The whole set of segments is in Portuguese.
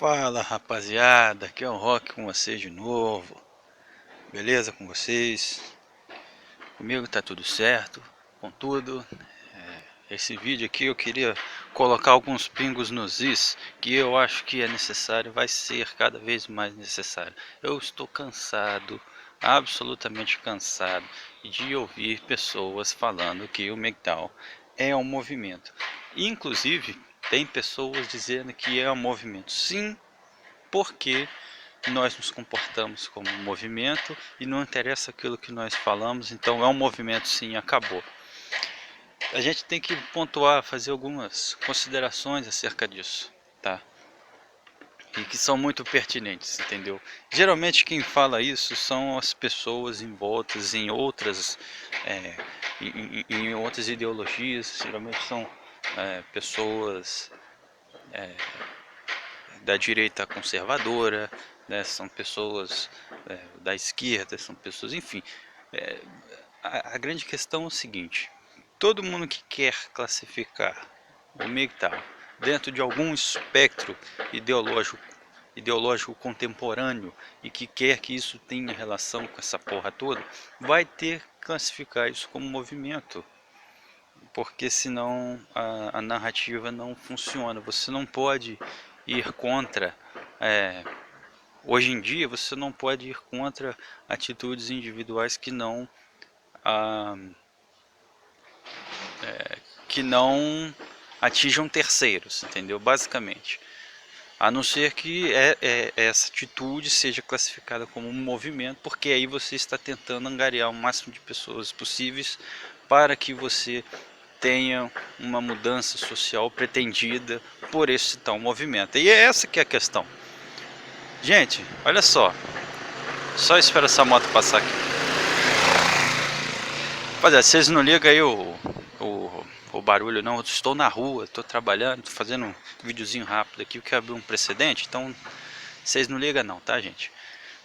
Fala rapaziada, aqui é o Rock com vocês de novo. Beleza com vocês? Comigo tá tudo certo, contudo, esse vídeo aqui eu queria colocar alguns pingos nos is que eu acho que é necessário, vai ser cada vez mais necessário. Eu estou cansado, absolutamente cansado de ouvir pessoas falando que o MGTOW é um movimento. Inclusive, tem pessoas dizendo que é um movimento sim, porque nós nos comportamos como um movimento e não interessa aquilo que nós falamos, então é um movimento sim, acabou. A gente tem que pontuar, fazer algumas considerações acerca disso, tá? E que são muito pertinentes, entendeu? Geralmente quem fala isso são as pessoas envoltas em outras, em outras ideologias, geralmente são pessoas da direita conservadora, né? São pessoas da esquerda, são pessoas, enfim. É, a grande questão é o seguinte: todo mundo que quer classificar o MGTOW dentro de algum espectro ideológico contemporâneo e que quer que isso tenha relação com essa porra toda, vai ter que classificar isso como movimento, porque senão a narrativa não funciona. Você não pode ir contra, hoje em dia você não pode ir contra atitudes individuais ah, que não atinjam terceiros, entendeu? Basicamente, a não ser que essa atitude seja classificada como um movimento, porque aí você está tentando angariar o máximo de pessoas possíveis para que você tenha uma mudança social pretendida por esse tal movimento. E é essa que é a questão. Gente, olha só espera essa moto passar aqui. Rapaziada, vocês não ligam aí o barulho não, eu estou na rua, estou trabalhando, estou fazendo um videozinho rápido aqui, eu quero abrir um precedente, então vocês não ligam não, tá gente?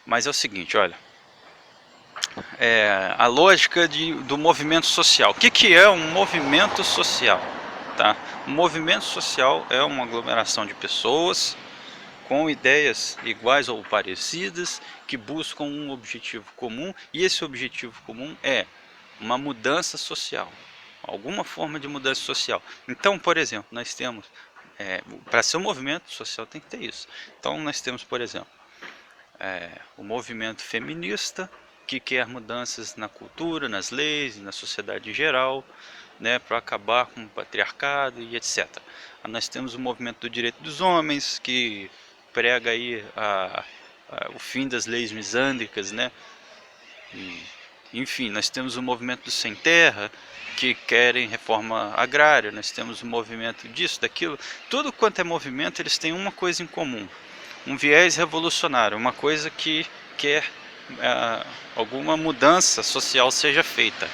Mas é o seguinte, olha, a lógica do movimento social. O que é um movimento social? Tá? Um movimento social é uma aglomeração de pessoas com ideias iguais ou parecidas que buscam um objetivo comum, e esse objetivo comum é uma mudança social, alguma forma de mudança social. Então, por exemplo, nós temos, para ser um movimento social tem que ter isso. Então nós temos, por exemplo, o movimento feminista, que quer mudanças na cultura, nas leis, na sociedade em geral, né, para acabar com o patriarcado e etc. Nós temos o movimento do direito dos homens, que prega aí o fim das leis misândricas, né? E, enfim, nós temos o movimento do sem terra, que querem reforma agrária, nós temos o movimento disso, daquilo. Tudo quanto é movimento, eles têm uma coisa em comum: um viés revolucionário, uma coisa que quer alguma mudança social seja feita.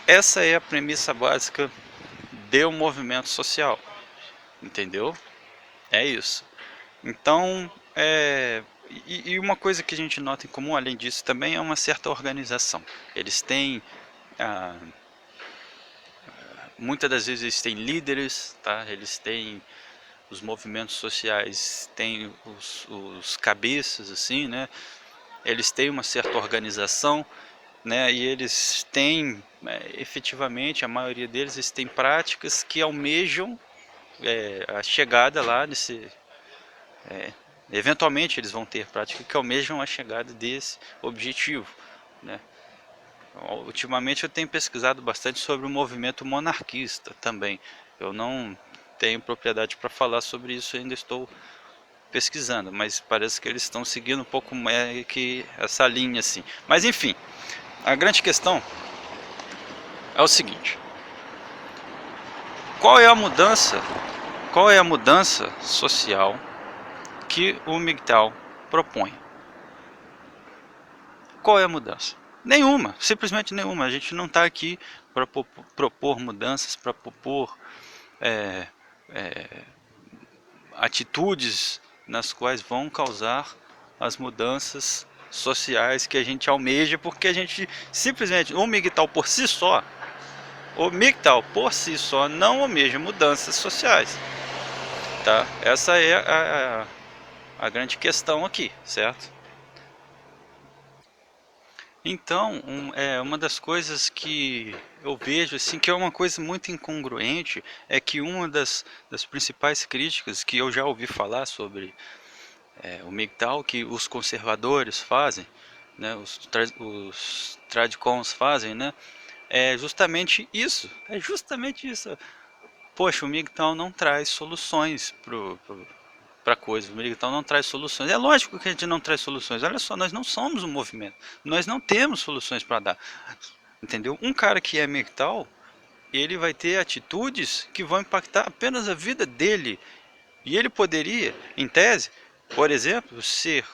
Essa é a premissa básica de um movimento social, entendeu? É isso. Então, e uma coisa que a gente nota em comum, além disso, também é uma certa organização. Eles têm, ah, muitas das vezes eles têm líderes, tá? Eles têm os movimentos sociais, têm os cabeças, assim, né? Eles têm uma certa organização, né? E eles têm, efetivamente, a maioria deles, eles têm práticas que almejam a chegada lá nesse... eventualmente eles vão ter práticas que almejam a chegada desse objetivo, né? Ultimamente eu tenho pesquisado bastante sobre o movimento monarquista também. Eu não tenho propriedade para falar sobre isso, ainda estou pesquisando, mas parece que eles estão seguindo um pouco mais que essa linha assim. Mas enfim, a grande questão é o seguinte: qual é a mudança? Qual é a mudança social que o MGTOW propõe? Qual é a mudança? Nenhuma, simplesmente nenhuma. A gente não está aqui para propor mudanças, para propor atitudes nas quais vão causar as mudanças sociais que a gente almeja, porque a gente simplesmente, o MGTOW por si só não almeja mudanças sociais. tá? Essa é a grande questão aqui, certo? Então, uma das coisas que eu vejo assim que é uma coisa muito incongruente é que uma das principais críticas que eu já ouvi falar sobre o MGTOW que os conservadores fazem, né, os tradcons fazem, né, é justamente isso. É justamente isso. Poxa, o MGTOW não traz soluções para coisas. O MGTOW não traz soluções. É lógico que a gente não traz soluções. Olha só, nós não somos um movimento. Nós não temos soluções para dar. Entendeu? Um cara que é MGTOW, ele vai ter atitudes que vão impactar apenas a vida dele. E ele poderia, em tese, por exemplo, ser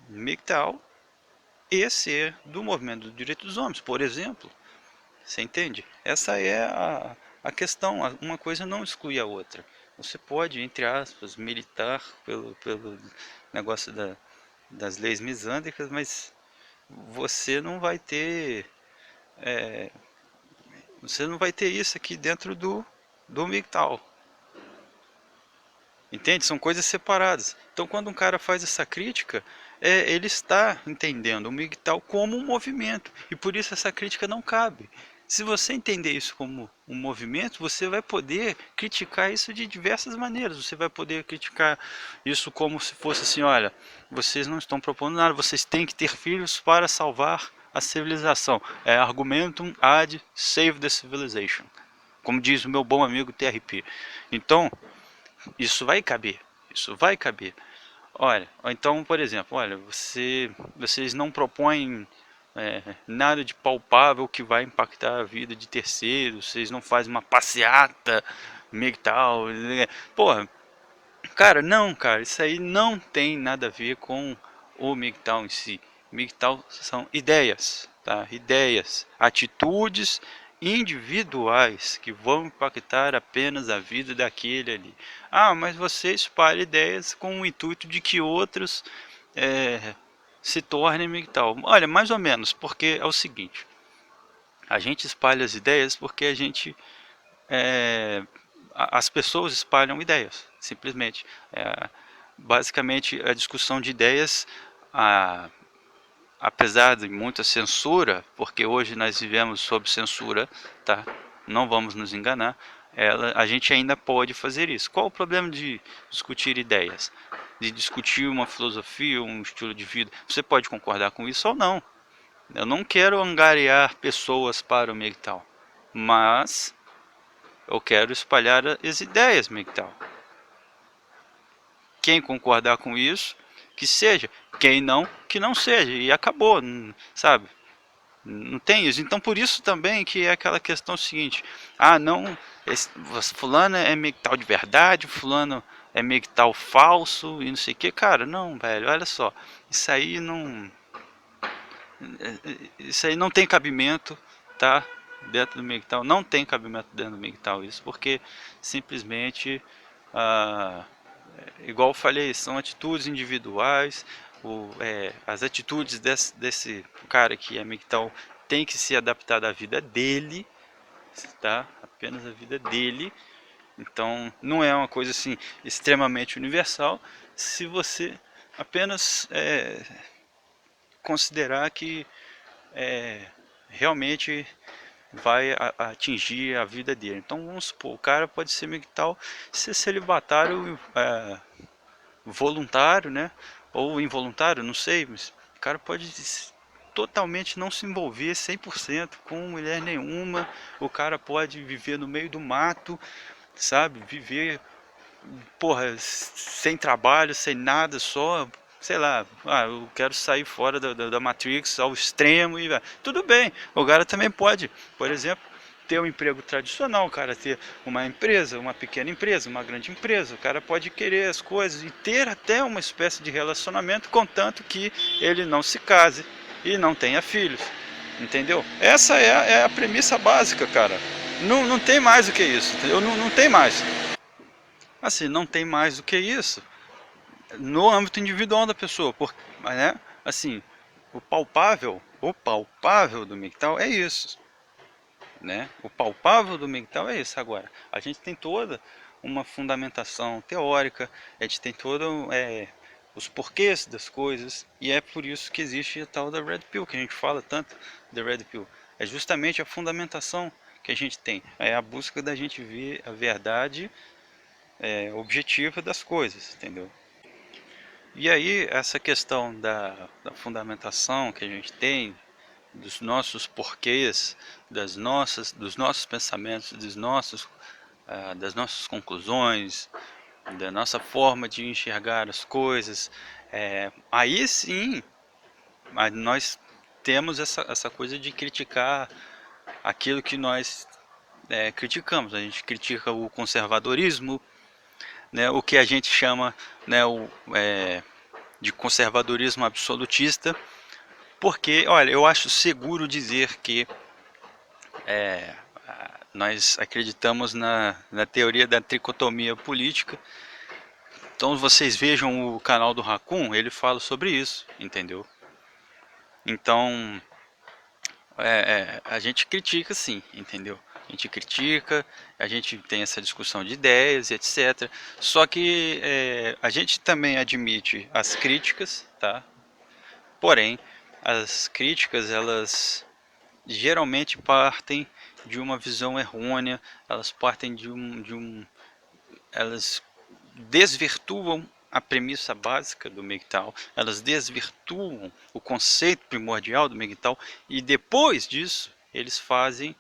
MGTOW e ser do movimento dos direitos dos homens, por exemplo. Você entende? Essa é a questão. Uma coisa não exclui a outra. Você pode, entre aspas, militar pelo negócio das leis misândricas, mas você não vai ter você não vai ter isso aqui dentro do MGTOW. Entende? São coisas separadas. Então, quando um cara faz essa crítica, ele está entendendo o MGTOW como um movimento. E por isso essa crítica não cabe. Se você entender isso como um movimento, você vai poder criticar isso de diversas maneiras. Você vai poder criticar isso como se fosse assim, olha, vocês não estão propondo nada, vocês têm que ter filhos para salvar a civilização. É argumentum ad save the civilization. Como diz o meu bom amigo TRP. Então, isso vai caber. Isso vai caber. Olha, então, por exemplo, olha, vocês não propõem nada de palpável que vai impactar a vida de terceiros, vocês não fazem uma passeata tal. Porra, cara, não, cara, isso aí não tem nada a ver com o MGTOW em si. MGTOW são ideias, tá? Ideias, atitudes individuais que vão impactar apenas a vida daquele ali. Ah, mas você espalha ideias com o intuito de que outros é, se tornem MGTOW. Olha, mais ou menos, porque é o seguinte: a gente espalha as ideias porque a gente as pessoas espalham ideias, simplesmente. É, basicamente, a discussão de ideias, a, apesar de muita censura, porque hoje nós vivemos sob censura, tá? Não vamos nos enganar. A gente ainda pode fazer isso. Qual o problema de discutir ideias? De discutir uma filosofia, um estilo de vida? Você pode concordar com isso ou não. Eu não quero angariar pessoas para o MGTOW, mas eu quero espalhar as ideias, MGTOW. Quem concordar com isso, que seja. Quem não, que não seja. E acabou, sabe? Não tem isso. Então por isso também que é aquela questão seguinte. Ah, não, fulano é MGTOW de verdade, fulano é MGTOW falso e não sei o que. Cara, não, velho, olha só. Isso aí não... Isso aí não tem cabimento, tá? Dentro do MGTOW. Não tem cabimento dentro do MGTOW isso, porque simplesmente... Ah, igual eu falei, são atitudes individuais. As atitudes desse cara que é MGTOW tem que se adaptar à vida dele, tá? Apenas a vida dele. Então não é uma coisa assim extremamente universal se você apenas considerar que realmente vai atingir a vida dele. Então vamos supor, o cara pode ser MGTOW, ser celibatário voluntário, né? Ou involuntário, não sei, mas o cara pode totalmente não se envolver 100% com mulher nenhuma. O cara pode viver no meio do mato, sabe? Viver, porra, sem trabalho, sem nada, só, sei lá, eu quero sair fora da Matrix ao extremo e tudo bem. O cara também pode, por exemplo, ter um emprego tradicional, o cara ter uma empresa, uma pequena empresa, uma grande empresa, o cara pode querer as coisas e ter até uma espécie de relacionamento, contanto que ele não se case e não tenha filhos, entendeu? Essa é a premissa básica, cara. Não tem mais do que isso, entendeu? Não tem mais. Assim, não tem mais do que isso no âmbito individual da pessoa, porque, né, assim, o palpável do MGTOW é isso, né? O palpável do MGTOW é isso. Agora, a gente tem toda uma fundamentação teórica, a gente tem todo os porquês das coisas, e é por isso que existe a tal da Red Pill, que a gente fala tanto da Red Pill. É justamente a fundamentação que a gente tem, é a busca da gente ver a verdade objetiva das coisas, entendeu? E aí, essa questão da fundamentação que a gente tem, dos nossos porquês, dos nossos pensamentos, das nossas conclusões, da nossa forma de enxergar as coisas, aí sim, nós temos essa coisa de criticar aquilo que nós criticamos. A gente critica o conservadorismo, né, o que a gente chama, né, de conservadorismo absolutista, porque, olha, eu acho seguro dizer que nós acreditamos na teoria da tricotomia política. Então vocês vejam o canal do Raccoon, ele fala sobre isso, entendeu? Então a gente critica sim, entendeu? A gente critica, a gente tem essa discussão de ideias, etc. Só que a gente também admite as críticas, tá? Porém, as críticas, elas geralmente partem de uma visão errônea, elas partem elas desvirtuam a premissa básica do MGTOW, elas desvirtuam o conceito primordial do MGTOW, e depois disso eles fazem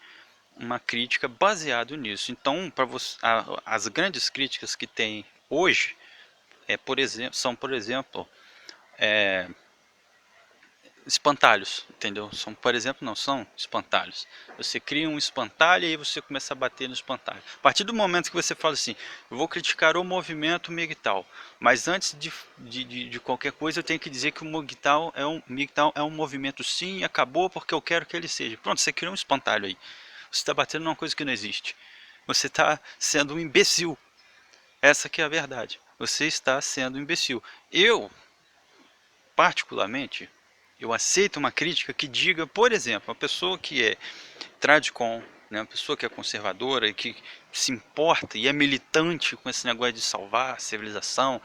uma crítica baseada nisso. Então, as grandes críticas que tem hoje são, por exemplo, espantalhos, entendeu? São, por exemplo, não são espantalhos. Você cria um espantalho e aí você começa a bater no espantalho. A partir do momento que você fala assim, eu vou criticar o movimento MGTOW, mas antes de qualquer coisa eu tenho que dizer que o MGTOW é um movimento sim, acabou porque eu quero que ele seja. Pronto, você criou um espantalho aí. Você está batendo numa coisa que não existe. Você está sendo um imbecil. Essa que é a verdade. Você está sendo um imbecil. Eu, particularmente, eu aceito uma crítica que diga, por exemplo, uma pessoa que é tradicom, né, uma pessoa que é conservadora e que se importa e é militante com esse negócio de salvar a civilização,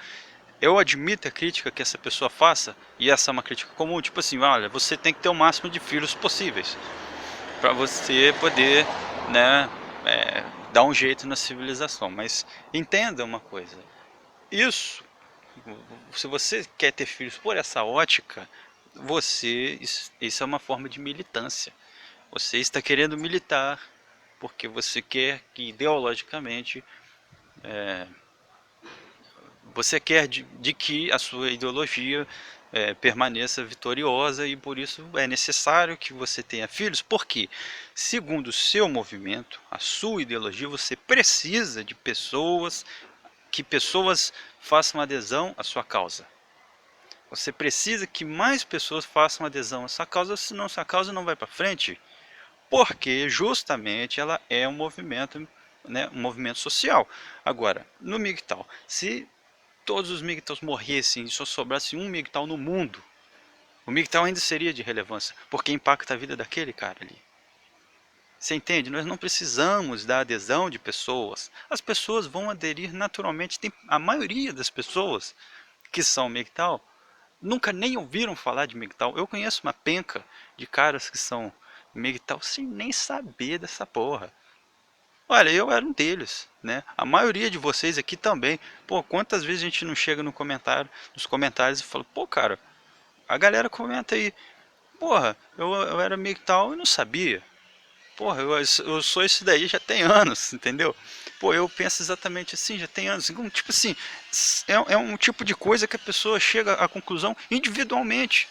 eu admito a crítica que essa pessoa faça, e essa é uma crítica comum, tipo assim, olha, você tem que ter o máximo de filhos possíveis para você poder, né, dar um jeito na civilização. Mas entenda uma coisa, isso, se você quer ter filhos por essa ótica, isso é uma forma de militância. Você está querendo militar porque você quer que ideologicamente você quer de que a sua ideologia permaneça vitoriosa, e por isso é necessário que você tenha filhos, porque segundo o seu movimento, a sua ideologia, você precisa de que pessoas façam adesão à sua causa. Você precisa que mais pessoas façam adesão à sua causa, senão sua causa não vai para frente, porque justamente ela é um movimento, né, um movimento social. Agora, no MGTOW, se todos os MGTOWs morressem e só sobrasse um MGTOW no mundo, o MGTOW ainda seria de relevância, porque impacta a vida daquele cara ali. Você entende? Nós não precisamos da adesão de pessoas. As pessoas vão aderir naturalmente. A maioria das pessoas que são MGTOW nunca nem ouviram falar de MGTOW. Eu conheço uma penca de caras que são MGTOW sem nem saber dessa porra. Olha, eu era um deles, né? A maioria de vocês aqui também. Pô, quantas vezes a gente não chega nos comentários e fala, pô, cara, a galera comenta aí, porra, eu era MGTOW e não sabia. Porra, eu sou esse daí já tem anos, entendeu? Pô, eu penso exatamente assim, já tem anos. Tipo assim, é um tipo de coisa que a pessoa chega à conclusão individualmente.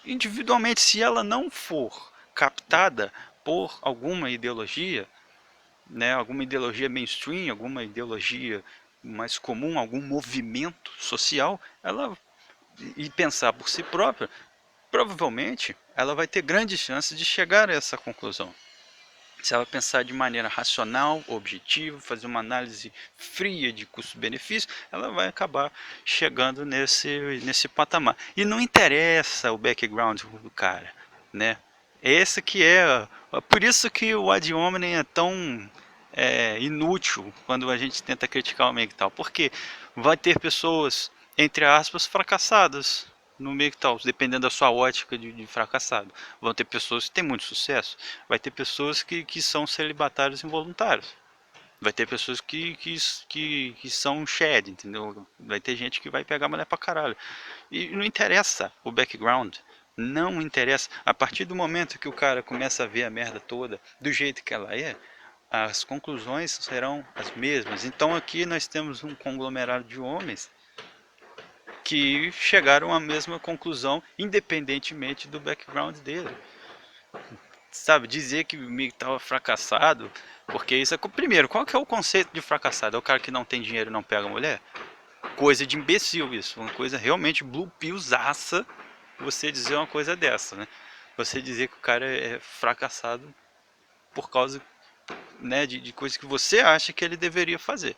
Individualmente, se ela não for captada por alguma ideologia, né, alguma ideologia mainstream, alguma ideologia mais comum, algum movimento social, e pensar por si própria, provavelmente ela vai ter grandes chances de chegar a essa conclusão. Se ela pensar de maneira racional, objetiva, fazer uma análise fria de custo-benefício, ela vai acabar chegando nesse patamar. E não interessa o background do cara, né? Esse que é... Por isso que o ad hominem é tão inútil quando a gente tenta criticar o MGTOW, porque vai ter pessoas, entre aspas, fracassadas no MGTOW, dependendo da sua ótica de fracassado. Vão ter pessoas que têm muito sucesso, vai ter pessoas que são celibatários involuntários, vai ter pessoas que são shed, entendeu? Vai ter gente que vai pegar mulher pra caralho. E não interessa o background. Não interessa. A partir do momento que o cara começa a ver a merda toda do jeito que ela é, as conclusões serão as mesmas. Então aqui nós temos um conglomerado de homens que chegaram à mesma conclusão, independentemente do background dele. Sabe, dizer que o Mick estava fracassado, porque isso é. Primeiro, qual que é o conceito de fracassado? É o cara que não tem dinheiro e não pega mulher? Coisa de imbecil isso, uma coisa realmente blue pillzaça você dizer uma coisa dessa, né? Você dizer que o cara é fracassado por causa, né, de coisas que você acha que ele deveria fazer,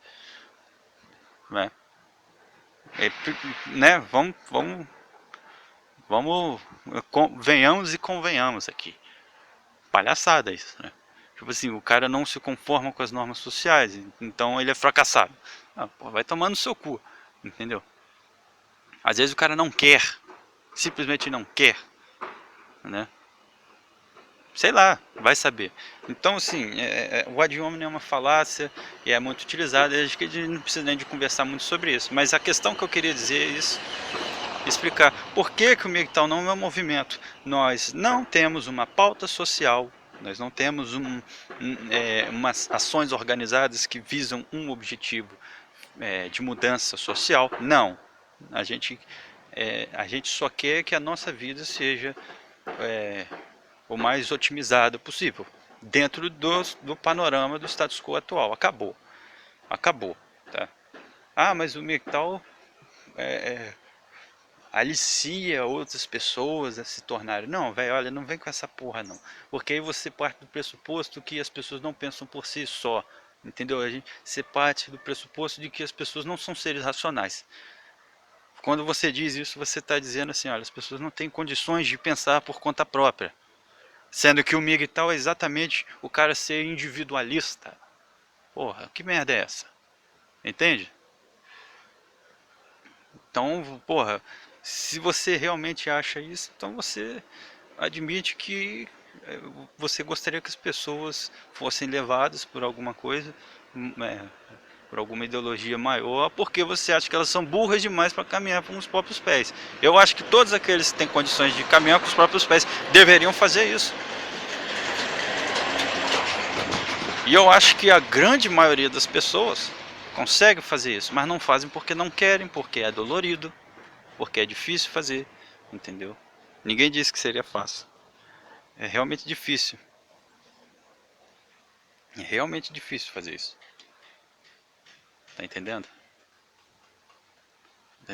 né? É, né? Vamos, venhamos e convenhamos aqui. Palhaçada isso, né? Tipo assim, o cara não se conforma com as normas sociais, então ele é fracassado. Ah, pô, vai tomar no seu cu, entendeu? Às vezes o cara não quer, simplesmente não quer, né? Sei lá, vai saber. Então, assim, o ad hominem é uma falácia e é muito utilizada. Acho que a gente não precisa nem de conversar muito sobre isso. Mas a questão que eu queria dizer é isso, explicar por que, que o MGTOW não é um movimento. Nós não temos uma pauta social, nós não temos umas ações organizadas que visam um objetivo de mudança social. Não. A gente só quer que a nossa vida seja o mais otimizada possível, dentro do panorama do status quo atual. Acabou. Acabou. Tá? Ah, mas o MGTOW alicia outras pessoas a se tornarem. Não, velho, olha, não vem com essa porra não. Porque aí você parte do pressuposto que as pessoas não pensam por si só. Entendeu? Você parte do pressuposto de que as pessoas não são seres racionais. Quando você diz isso, você está dizendo assim, olha, as pessoas não têm condições de pensar por conta própria. Sendo que o MGTOW é exatamente o cara ser individualista. Porra, que merda é essa? Entende? Então, porra, se você realmente acha isso, então você admite que você gostaria que as pessoas fossem levadas por alguma coisa, por alguma ideologia maior, porque você acha que elas são burras demais para caminhar com os próprios pés. Eu acho que todos aqueles que têm condições de caminhar com os próprios pés deveriam fazer isso. E eu acho que a grande maioria das pessoas consegue fazer isso, mas não fazem porque não querem, porque é dolorido, porque é difícil fazer, entendeu? Ninguém disse que seria fácil. É realmente difícil. É realmente difícil fazer isso. Tá entendendo?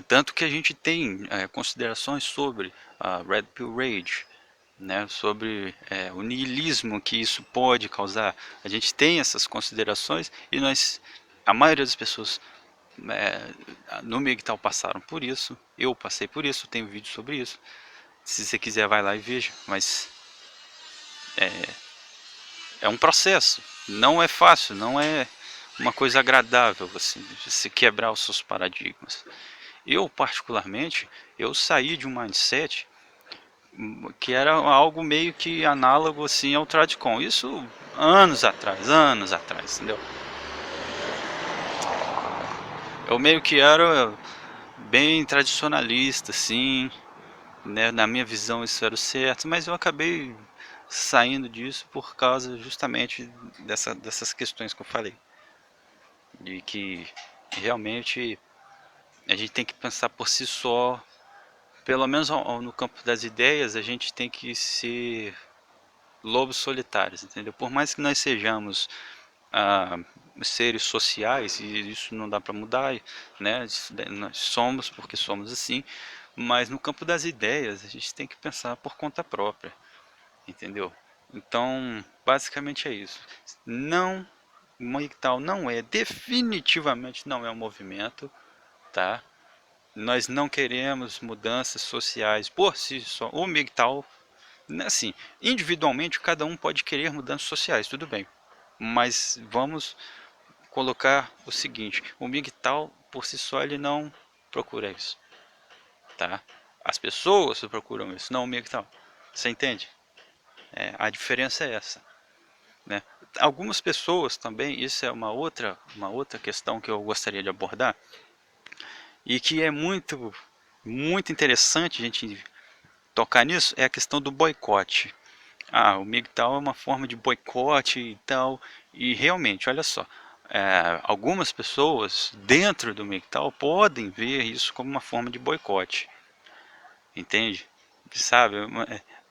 Tanto que a gente tem considerações sobre a Red Pill Rage, né, sobre o niilismo que isso pode causar. A gente tem essas considerações e a maioria das pessoas no MGTOW passaram por isso. Eu passei por isso, tenho vídeo sobre isso. Se você quiser, vai lá e veja. Mas é um processo. Não é fácil, não é uma coisa agradável assim, você quebrar os seus paradigmas. Eu, particularmente, eu saí de um mindset que era algo meio que análogo assim ao Tradcon. Isso anos atrás, entendeu? Eu meio que era bem tradicionalista, assim, né? Na minha visão isso era o certo, mas eu acabei saindo disso por causa justamente dessas questões que eu falei. De que realmente a gente tem que pensar por si só, pelo menos no campo das ideias, a gente tem que ser lobos solitários, entendeu? Por mais que nós sejamos ah, seres sociais, e isso não dá para mudar, né? Nós somos porque somos assim, mas no campo das ideias a gente tem que pensar por conta própria, entendeu? Então, basicamente é isso. Não, o MGTOW não é, definitivamente não é um movimento, tá? Nós não queremos mudanças sociais por si só. O MGTOW, assim, individualmente cada um pode querer mudanças sociais, tudo bem. Mas vamos colocar o seguinte: o MGTOW por si só ele não procura isso, tá? As pessoas procuram isso, não o MGTOW. Você entende? A diferença é essa, né? Algumas pessoas também, isso é uma outra questão que eu gostaria de abordar e que é muito interessante a gente tocar nisso, é a questão do boicote. O MGTOW é uma forma de boicote e tal, e realmente, olha só, algumas pessoas dentro do MGTOW podem ver isso como uma forma de boicote, entende? Sabe?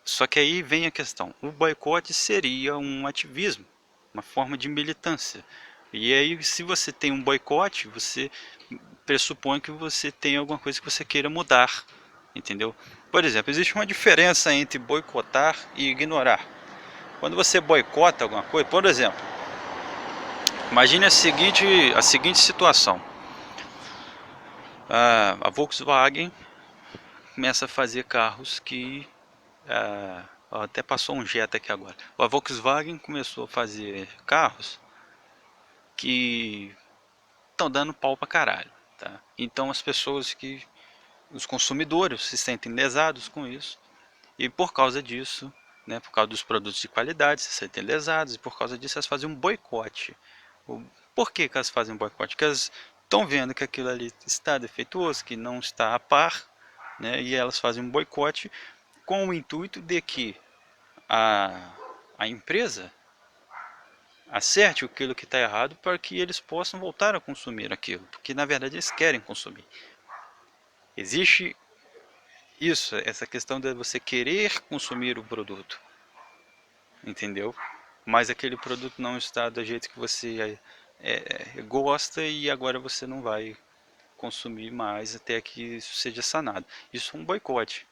Só que aí vem a questão, o boicote seria um ativismo, uma forma de militância. E aí, se você tem um boicote, você pressupõe que você tem alguma coisa que você queira mudar, entendeu? Por exemplo, existe uma diferença entre boicotar e ignorar. Quando você boicota alguma coisa, por exemplo, imagine a seguinte situação: a Volkswagen começa a fazer carros que até passou um Jetta aqui agora. A Volkswagen começou a fazer carros que estão dando pau pra caralho, tá? Então os consumidores se sentem lesados com isso e por causa disso, né, por causa dos produtos de qualidade, se sentem lesados e por causa disso elas fazem um boicote. Por que elas fazem um boicote? Porque elas estão vendo que aquilo ali está defeituoso, que não está a par, né, e elas fazem um boicote com o intuito de que a, a empresa acerte aquilo que está errado para que eles possam voltar a consumir aquilo, porque na verdade eles querem consumir. Existe isso, essa questão de você querer consumir o produto, entendeu? Mas aquele produto não está do jeito que você gosta e agora você não vai consumir mais até que isso seja sanado. Isso é um boicote,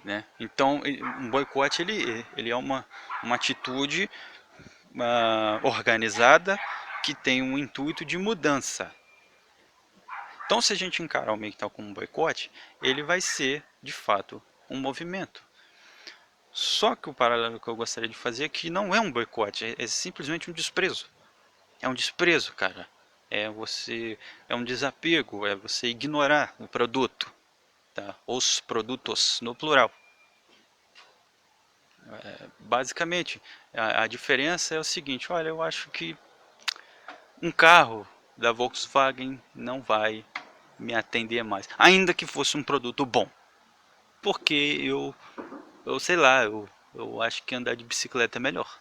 né? Então, um boicote ele é uma atitude organizada que tem um intuito de mudança. Então, se a gente encarar o ambiental como um boicote, ele vai ser, de fato, um movimento. Só que o paralelo que eu gostaria de fazer é que não é um boicote, é simplesmente um desprezo. É um desprezo, cara. É um desapego, é você ignorar o produto, tá? Os produtos no plural. Basicamente, a diferença é o seguinte: olha, eu acho que um carro da Volkswagen não vai me atender mais, ainda que fosse um produto bom, porque eu sei lá, eu acho que andar de bicicleta é melhor,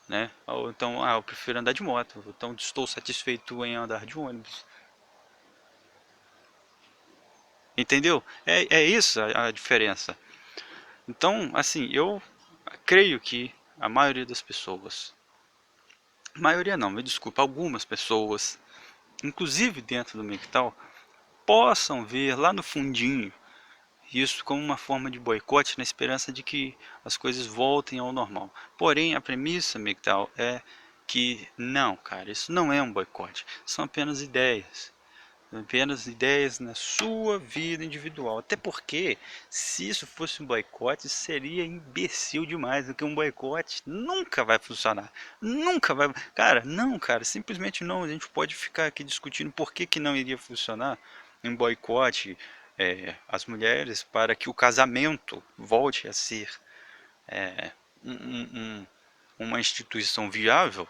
né? Ou então, eu prefiro andar de moto, então estou satisfeito em andar de ônibus. Entendeu? É isso a diferença. Então, assim, eu creio que a maioria das pessoas, maioria não, me desculpa, algumas pessoas, inclusive dentro do MGTOW, possam ver lá no fundinho isso como uma forma de boicote na esperança de que as coisas voltem ao normal. Porém, a premissa MGTOW é que não, cara, isso não é um boicote, são apenas ideias na sua vida individual. Até porque, se isso fosse um boicote, seria imbecil demais. Porque um boicote nunca vai funcionar. Nunca vai. Cara, não, cara, simplesmente não. A gente pode ficar aqui discutindo por que não iria funcionar um boicote às mulheres para que o casamento volte a ser um, um, um, uma instituição viável.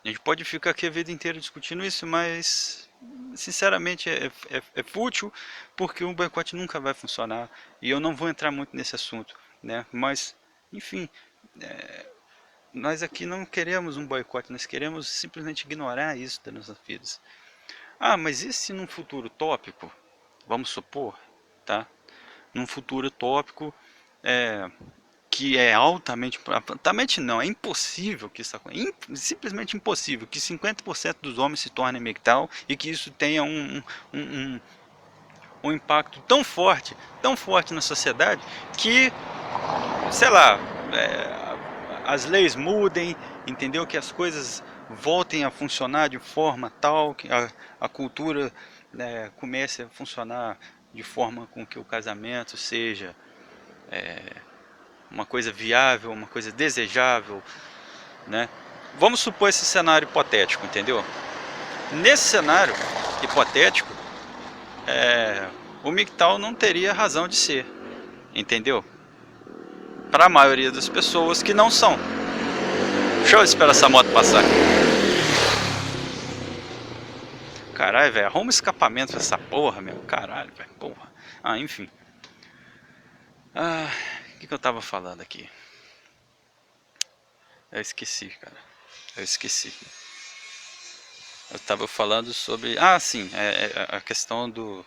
A gente pode ficar aqui a vida inteira discutindo isso, mas sinceramente é fútil, porque o boicote nunca vai funcionar e eu não vou entrar muito nesse assunto, né? Mas, enfim, nós aqui não queremos um boicote, nós queremos simplesmente ignorar isso das nossas vidas. Mas e se num futuro utópico, vamos supor, tá? Num futuro utópico, é, que é altamente não, é impossível que isso aconteça, simplesmente impossível que 50% dos homens se tornem MGTOW e que isso tenha um, um impacto tão forte na sociedade que, sei lá, as leis mudem, entendeu? Que as coisas voltem a funcionar de forma tal que a cultura, né, comece a funcionar de forma com que o casamento seja uma coisa viável, uma coisa desejável, né? Vamos supor esse cenário hipotético, entendeu? Nesse cenário hipotético, o MGTOW não teria razão de ser, entendeu? Para a maioria das pessoas que não são. Deixa eu esperar essa moto passar aqui. Caralho, velho, arruma escapamento pra essa porra, meu. Caralho, velho, porra. Ah, enfim. O que eu tava falando aqui? Eu esqueci, cara. Eu esqueci. Eu tava falando sobre... Ah, sim, a questão do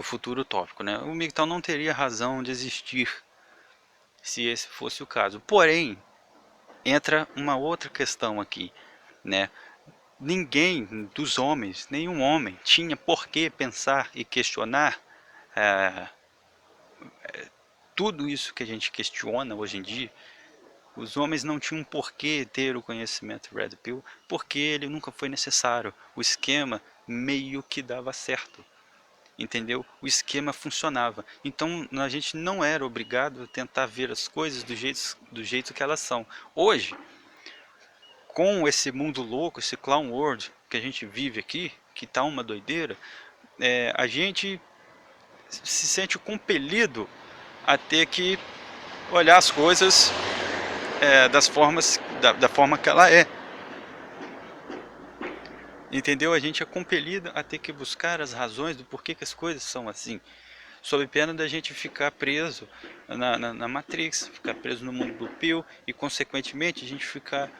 futuro utópico, né? O MGTOW não teria razão de existir se esse fosse o caso. Porém, entra uma outra questão aqui, né? Ninguém dos homens, nenhum homem, tinha por que pensar e questionar tudo isso que a gente questiona hoje em dia. Os homens não tinham por que ter o conhecimento Red Pill, porque ele nunca foi necessário. O esquema meio que dava certo, entendeu? O esquema funcionava. Então a gente não era obrigado a tentar ver as coisas do jeito que elas são. Hoje, com esse mundo louco, esse clown world que a gente vive aqui, que tá uma doideira, a gente se sente compelido a ter que olhar as coisas da forma que ela é. Entendeu? A gente é compelido a ter que buscar as razões do porquê que as coisas são assim, sob pena da gente ficar preso na Matrix, ficar preso no mundo do Pill e, consequentemente, a gente ficar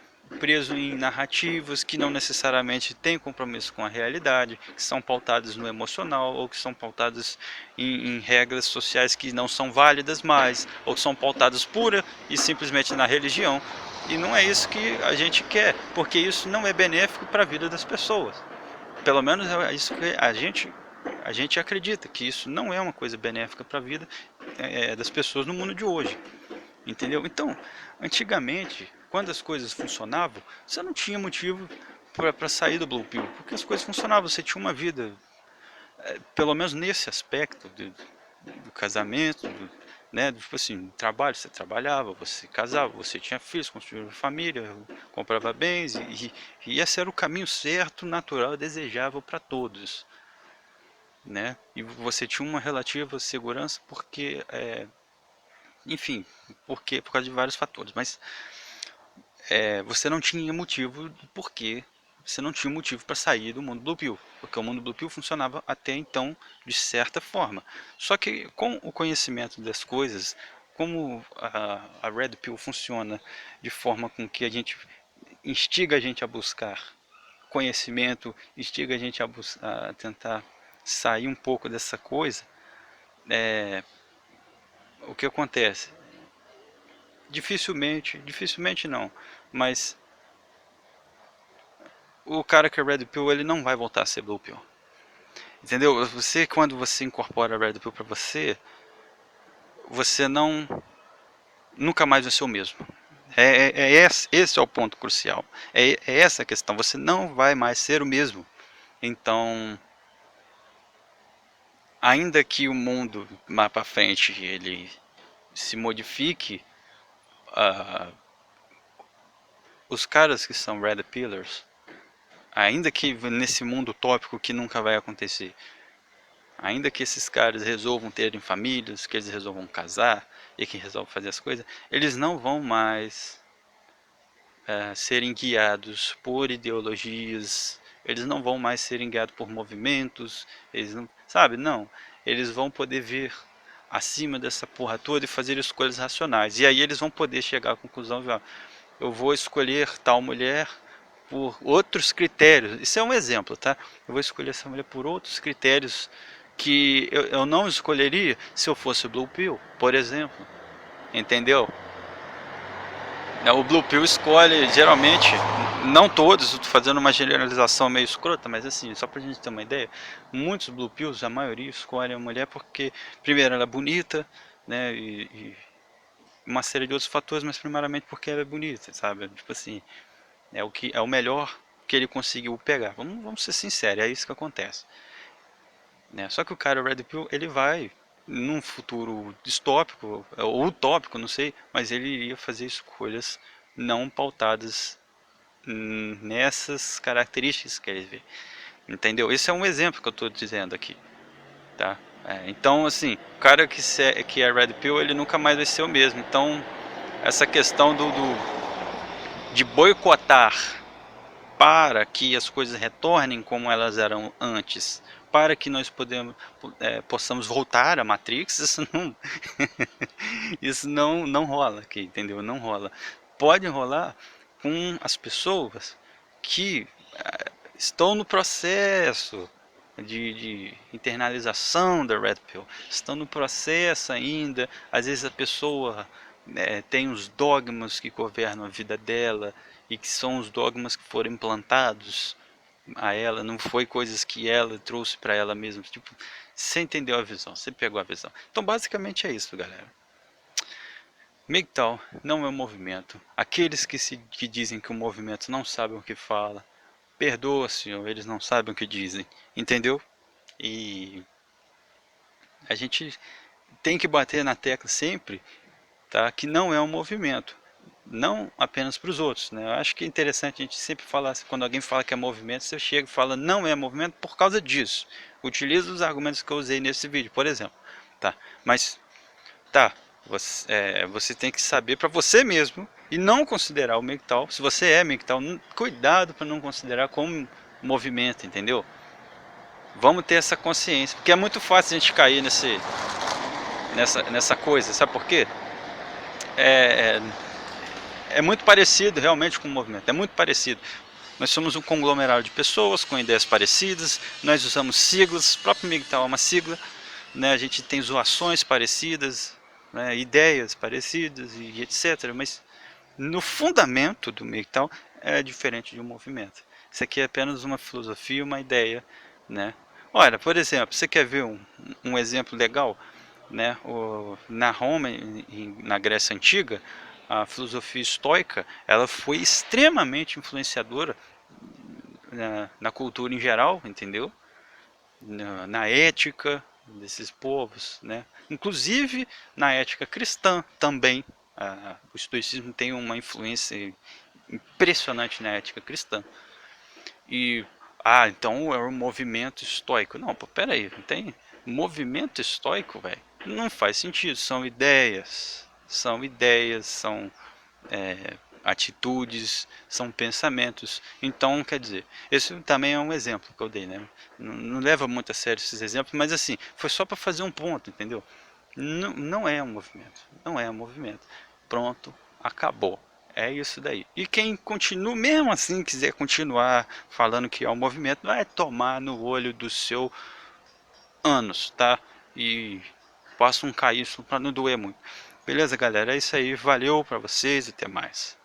preso em narrativas que não necessariamente têm compromisso com a realidade, que são pautadas no emocional ou que são pautadas em regras sociais que não são válidas mais, ou que são pautadas pura e simplesmente na religião. E não é isso que a gente quer, porque isso não é benéfico para a vida das pessoas. Pelo menos é isso que a gente acredita, que isso não é uma coisa benéfica para a vida das pessoas no mundo de hoje. Entendeu? Então, antigamente, quando as coisas funcionavam, você não tinha motivo para sair do Blue Pill, porque as coisas funcionavam, você tinha uma vida, pelo menos nesse aspecto do casamento, né, tipo assim, trabalho, você trabalhava, você casava, você tinha filhos, construía família, comprava bens, e esse era o caminho certo, natural, desejável para todos, né? E você tinha uma relativa segurança porque, enfim, por causa de vários fatores, mas você não tinha motivo de porquê, você não tinha motivo para sair do mundo Blue Pill, porque o mundo Blue Pill funcionava até então de certa forma. Só que com o conhecimento das coisas, como a Red Pill funciona de forma com que a gente instiga a gente a buscar conhecimento, instiga a gente a tentar sair um pouco dessa coisa, o que acontece? Dificilmente não, mas o cara que é Red Pill, ele não vai voltar a ser Blue Pill. Entendeu? Você, quando você incorpora Red Pill para você, você não nunca mais vai ser o mesmo. Esse é o ponto crucial. É essa a questão. Você não vai mais ser o mesmo. Então, ainda que o mundo mais para frente ele se modifique, uh, os caras que são Red Pillars, ainda que nesse mundo utópico que nunca vai acontecer, ainda que esses caras resolvam terem famílias, que eles resolvam casar e que resolvam fazer as coisas, eles não vão mais serem guiados por ideologias, eles não vão mais serem guiados por movimentos, eles não, sabe, não, eles vão poder ver acima dessa porra toda e fazer escolhas racionais. E aí eles vão poder chegar à conclusão de, eu vou escolher tal mulher por outros critérios. Isso é um exemplo, tá? Eu vou escolher essa mulher por outros critérios que eu não escolheria se eu fosse Blue Pill, por exemplo. Entendeu? O Blue Pill escolhe, geralmente, não todos, estou fazendo uma generalização meio escrota, mas assim, só pra gente ter uma ideia, muitos Blue Pills, a maioria, escolhem a mulher porque, primeiro, ela é bonita, né, e uma série de outros fatores, mas primeiramente porque ela é bonita, sabe? Tipo assim, é o melhor que ele conseguiu pegar. Vamos ser sinceros, é isso que acontece. Né? Só que o cara Red Pill, ele vai num futuro distópico ou utópico, não sei, mas ele iria fazer escolhas não pautadas nessas características que ele vê, entendeu? Esse é um exemplo que eu estou dizendo aqui, tá? Então, assim, o cara que é Red Pill, ele nunca mais vai ser o mesmo. Então, essa questão de boicotar para que as coisas retornem como elas eram antes, para que nós possamos voltar à Matrix, isso não rola aqui, entendeu? Não rola. Pode rolar com as pessoas que estão no processo de internalização da Red Pill, estão no processo ainda. Às vezes a pessoa tem os dogmas que governam a vida dela e que são os dogmas que foram implantados a ela, não foi coisas que ela trouxe para ela mesma. Tipo, você entendeu a visão, você pegou a visão. Então basicamente é isso, galera. MGTOW não é um movimento. Aqueles que dizem que o movimento não sabem o que fala, perdoa, senhor, eles não sabem o que dizem, entendeu? E a gente tem que bater na tecla sempre, tá? Que não é um movimento, não apenas para os outros, né? Eu acho que é interessante a gente sempre falar, quando alguém fala que é movimento, você chega e fala não é movimento por causa disso. Utiliza os argumentos que eu usei nesse vídeo, por exemplo, tá? Mas tá, você tem que saber para você mesmo e não considerar o MGTOW. Se você é MGTOW, cuidado para não considerar como movimento, entendeu? Vamos ter essa consciência, porque é muito fácil a gente cair nessa coisa, sabe por quê? É, é muito parecido realmente com o movimento, é muito parecido. Nós somos um conglomerado de pessoas com ideias parecidas, nós usamos siglas, o próprio MGTOW é uma sigla, né? A gente tem zoações parecidas, né? Ideias parecidas e etc. Mas no fundamento do MGTOW é diferente de um movimento. Isso aqui é apenas uma filosofia, uma ideia, né? Olha, por exemplo, você quer ver um exemplo legal? Né? Na Roma, na Grécia Antiga, a filosofia estoica ela foi extremamente influenciadora na cultura em geral, entendeu? Na ética desses povos, né? Inclusive na ética cristã também. O estoicismo tem uma influência impressionante na ética cristã. E então é um movimento estoico. Não, pô, peraí, não tem movimento estoico, velho? Não faz sentido. São ideias, são atitudes, são pensamentos. Então, quer dizer, esse também é um exemplo que eu dei, né? Não leva muito a sério esses exemplos, mas assim, foi só para fazer um ponto, entendeu? Não é um movimento, não é um movimento. Pronto, acabou. É isso daí. E quem continua, mesmo assim, quiser continuar falando que é um movimento, vai tomar no olho do seu ânus, tá? E passa um caíço para não doer muito. Beleza, galera? É isso aí. Valeu para vocês. Até mais.